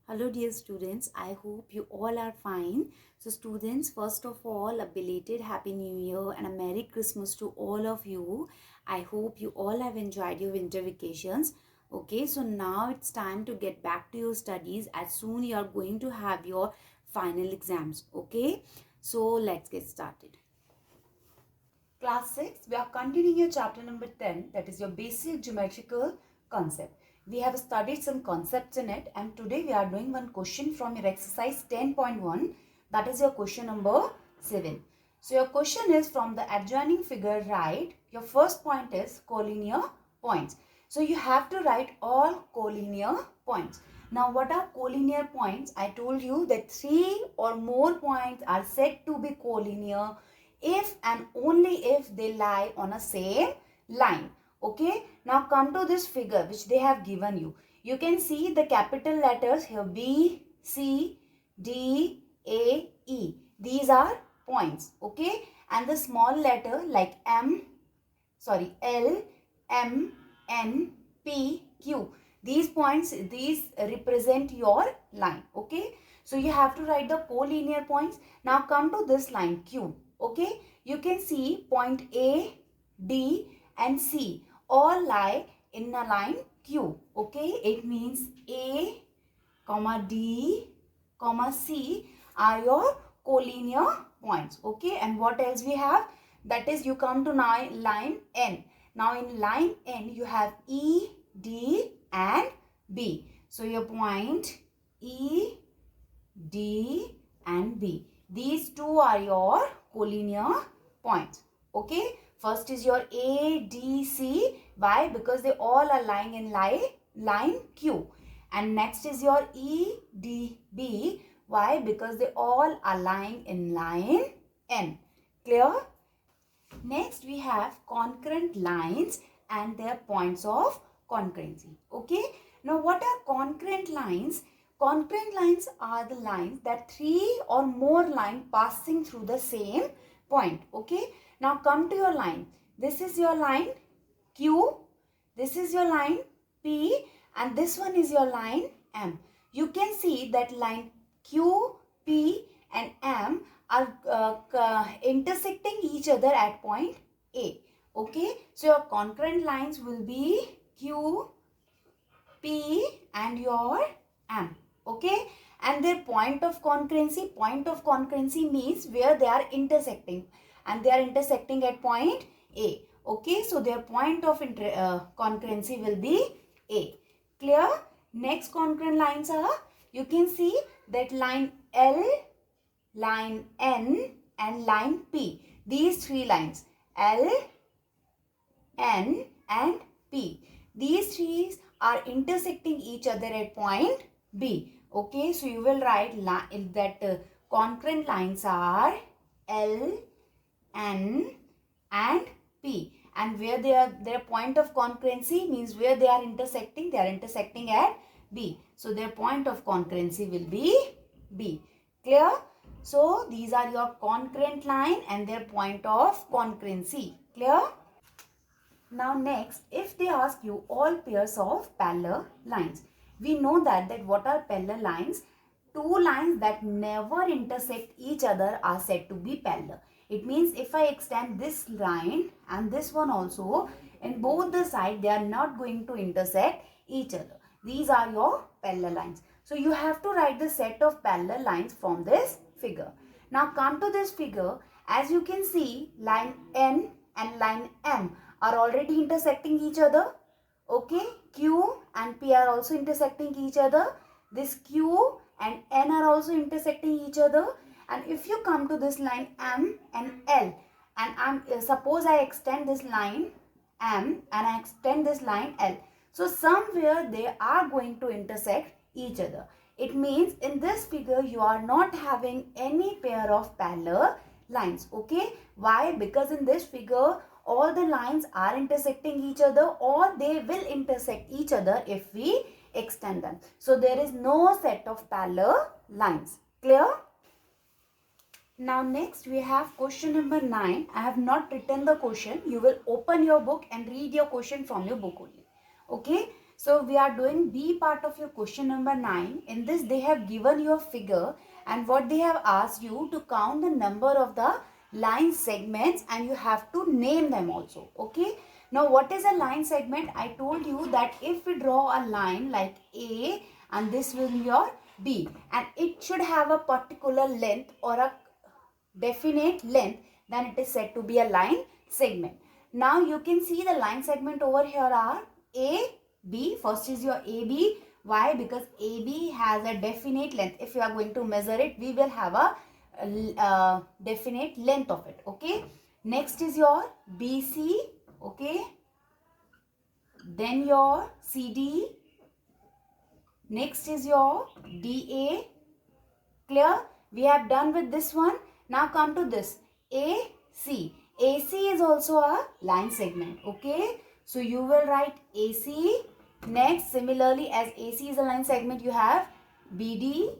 Hello dear students, I hope you all are fine. So students, first of all, a belated Happy New Year and a Merry Christmas to all of you. I hope you all have enjoyed your winter vacations. Okay, so now it's time to get back to your studies as soon you are going to have your final exams. Okay, so let's get started. Class 6, we are continuing your chapter number 10, that is your basic geometrical concept. We have studied some concepts in it, and today we are doing one question from your exercise 10.1, that is your question number 7. So your question is from the adjoining figure, write, your first point is collinear points. So you have to write all collinear points. Now what are collinear points? I told you that 3 or more points are said to be collinear if and only if they lie on a same line. Okay, now come to this figure which they have given you. You can see the capital letters here, B, C, D, A, E. These are points. Okay, and the small letter like L, M, N, P, Q. These points, these represent your line. Okay, so you have to write the collinear points. Now come to this line Q. Okay, you can see point A, D and C all lie in a line Q. Okay, it means A, comma D, comma C are your collinear points. Okay, and what else we have? That is, you come to line N. Now in line N you have E, D and B. So your point E, D and B. These two are your collinear points. Okay. First is your A, D, C. Why? Because they all are lying in line Q. And next is your E, D, B. Why? Because they all are lying in line N. Clear? Next we have concurrent lines and their points of concurrency. Okay. Now what are concurrent lines? Concurrent lines are the lines that 3 or more lines passing through the same point. Okay. Now come to your line. This is your line Q. This is your line P and this one is your line M. You can see that line Q, P and M are intersecting each other at point A. Okay. So your concurrent lines will be Q, P and your M. Okay. And their point of concurrency means where they are intersecting, and they are intersecting at point A. Okay. So their point of concurrency will be A. Clear? Next concurrent lines are, you can see that line L, line N and line P. These three lines L, N and P. These three are intersecting each other at point B. Okay, so you will write that concurrent lines are L, N and P. And where they are, their point of concurrency means where they are intersecting at B. So their point of concurrency will be B. Clear? So these are your concurrent line and their point of concurrency. Clear? Now next, if they ask you all pairs of parallel lines, we know that what are parallel lines? Two lines that never intersect each other are said to be parallel. It means if I extend this line and this one also, in both the sides they are not going to intersect each other. These are your parallel lines. So you have to write the set of parallel lines from this figure. Now come to this figure. As you can see, line N and line M are already intersecting each other. Okay, Q and P are also intersecting each other. This Q and N are also intersecting each other. And if you come to this line M and L, and suppose I extend this line M and I extend this line L. So somewhere they are going to intersect each other. It means in this figure you are not having any pair of parallel lines. Okay, why? Because in this figure all the lines are intersecting each other, or they will intersect each other if we extend them. So there is no set of parallel lines. Clear? Now next we have question number 9. I have not written the question. You will open your book and read your question from your book only. Okay. So we are doing B part of your question number 9. In this they have given you a figure and what they have asked you to count the number of the line segments and you have to name them also. Okay. Now what is a line segment? I told you that if we draw a line like A and this will be your B and it should have a particular length or a definite length, then it is said to be a line segment. Now you can see the line segment over here are A, B. First is your AB. Why? Because AB has a definite length. If you are going to measure it, we will have a definite length of it. Okay. Next is your BC. Okay. Then your CD. Next is your DA. Clear? We have done with this one. Now come to this AC. AC is also a line segment. Okay. So you will write AC. Next, similarly as AC is a line segment, you have BD.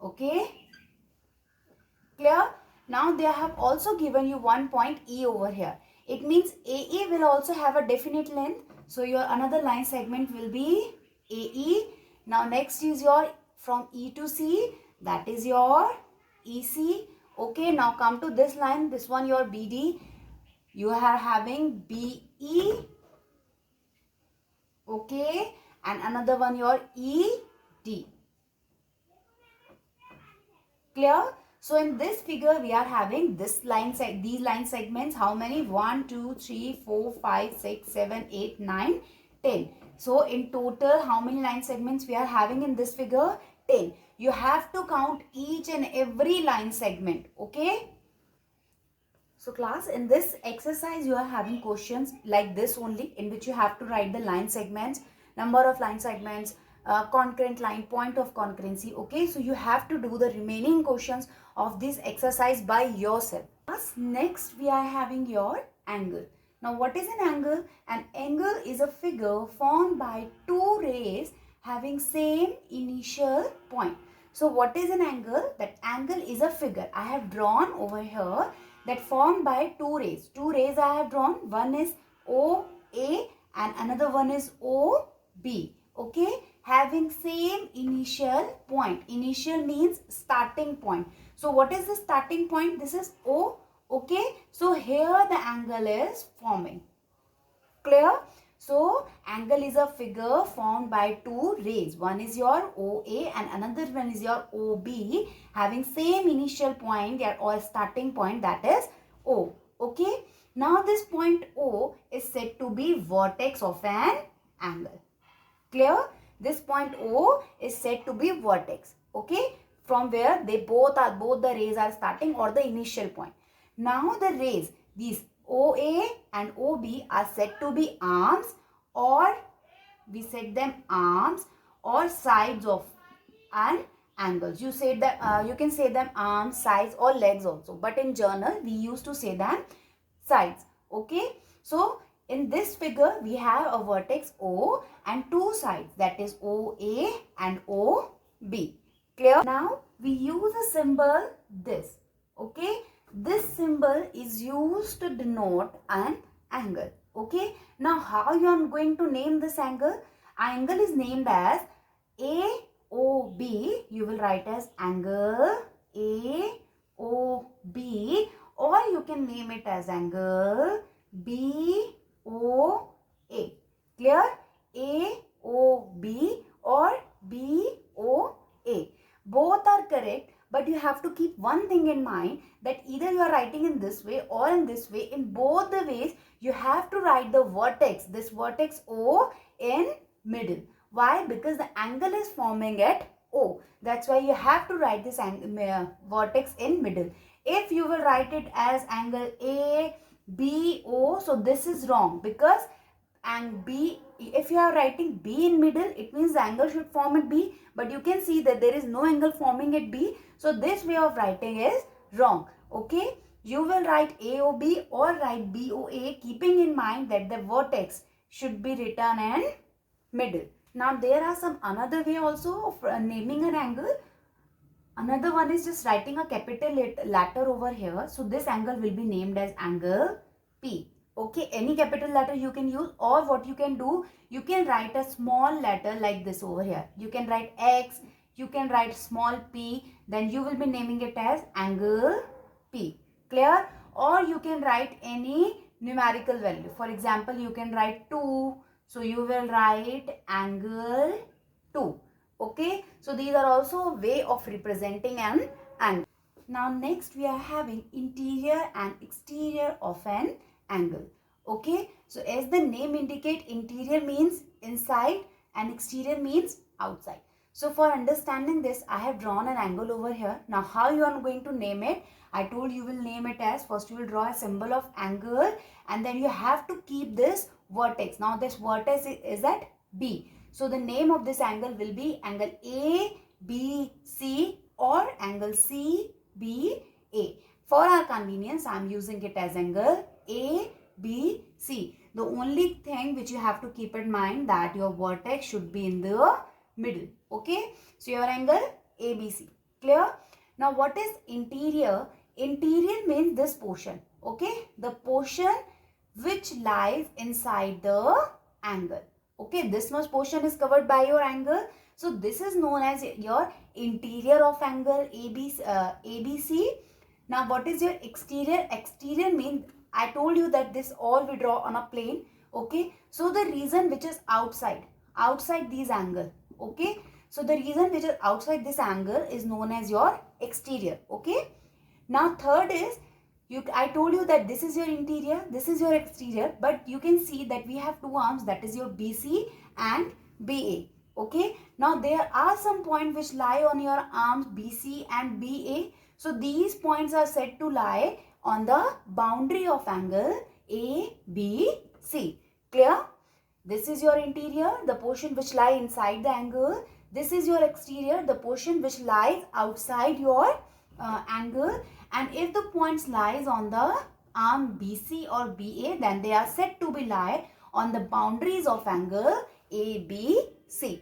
Okay. Clear? Now they have also given you 1 point E over here. It means AE will also have a definite length. So your another line segment will be AE. Now next is your from E to C. That is your EC. Okay, now come to this line. This one your BD. You are having BE. Okay, and another one your ED. Clear? So in this figure we are having this line these line segments. How many? 1, 2, 3, 4, 5, 6, 7, 8, 9, 10. So in total how many line segments we are having in this figure? 10. You have to count each and every line segment. Okay. So class, in this exercise you are having questions like this only, in which you have to write the line segments, number of line segments, concurrent line, point of concurrency. Okay, so you have to do the remaining questions of this exercise by yourself. Class, next we are having your angle. Now what is an angle? An angle is a figure formed by two rays having same initial point. So what is an angle? That angle is a figure I have drawn over here that formed by two rays. Two rays I have drawn. One is OA and another one is OB. Okay. Having same initial point. Initial means starting point. So what is the starting point? This is O. Okay. So here the angle is forming. Clear? So angle is a figure formed by two rays. One is your OA and another one is your OB having same initial point or starting point, that is O. Okay. Now this point O is said to be vertex of an angle. Clear? This point O is said to be vertex. Okay. From where both the rays are starting or the initial point. Now the rays, these OA and OB are said to be arms, or we set them arms or sides of an angles. You say that you can say them arms, sides or legs also, but in journal we used to say them sides. Okay, so in this figure we have a vertex O and two sides, that is OA and OB. Clear? Now we use a symbol this. Okay, this symbol is used to denote an angle. Okay, now how you are going to name this angle? Angle is named as AOB. You will write as angle AOB, or you can name it as angle BOA. Clear? AOB or BOA. Both are correct, but you have to keep one thing in mind, that either you are writing in this way or in this way. In both the ways, you have to write the vertex, this vertex O, in middle. Why? Because the angle is forming at O. That's why you have to write this vertex in middle. If you will write it as angle ABO, so this is wrong, because and B, if you are writing B in middle, it means the angle should form at B, but you can see that there is no angle forming at B. So this way of writing is wrong. Okay, you will write AOB or write BOA, keeping in mind that the vertex should be written in middle. Now there are some another way also of naming an angle. Another one is just writing a capital letter over here. So this angle will be named as angle P. Okay, any capital letter you can use, or what you can do, you can write a small letter like this over here. You can write X, you can write small p, then you will be naming it as angle P. Clear? Or you can write any numerical value. For example, you can write 2. So you will write angle 2. Okay. So these are also a way of representing an angle. Now next we are having interior and exterior of an angle. Okay. So as the name indicate, interior means inside and exterior means outside. So for understanding this, I have drawn an angle over here. Now how you are going to name it? I told you will name it as, first you will draw a symbol of angle, and then you have to keep this vertex. Now this vertex is at B. So the name of this angle will be angle ABC or angle CBA. For our convenience, I am using it as angle ABC. The only thing which you have to keep in mind that your vertex should be in the middle. Okay. So your angle ABC. Clear? Now what is interior? Interior means this portion. Okay. The portion which lies inside the angle. Okay. This much portion is covered by your angle. So this is known as your interior of angle ABC. Now what is your exterior? Exterior means, I told you that this all we draw on a plane. Okay. So the region which is outside these angle. Okay. So the region which is outside this angle is known as your exterior. Okay. Now third is, I told you that this is your interior, this is your exterior, but you can see that we have two arms, that is your BC and BA. Okay. Now there are some points which lie on your arms BC and BA. So these points are said to lie on the boundary of angle ABC. Clear? This is your interior, the portion which lie inside the angle. This is your exterior, the portion which lies outside your angle. And if the points lies on the arm BC or BA, then they are said to be lie on the boundaries of angle ABC.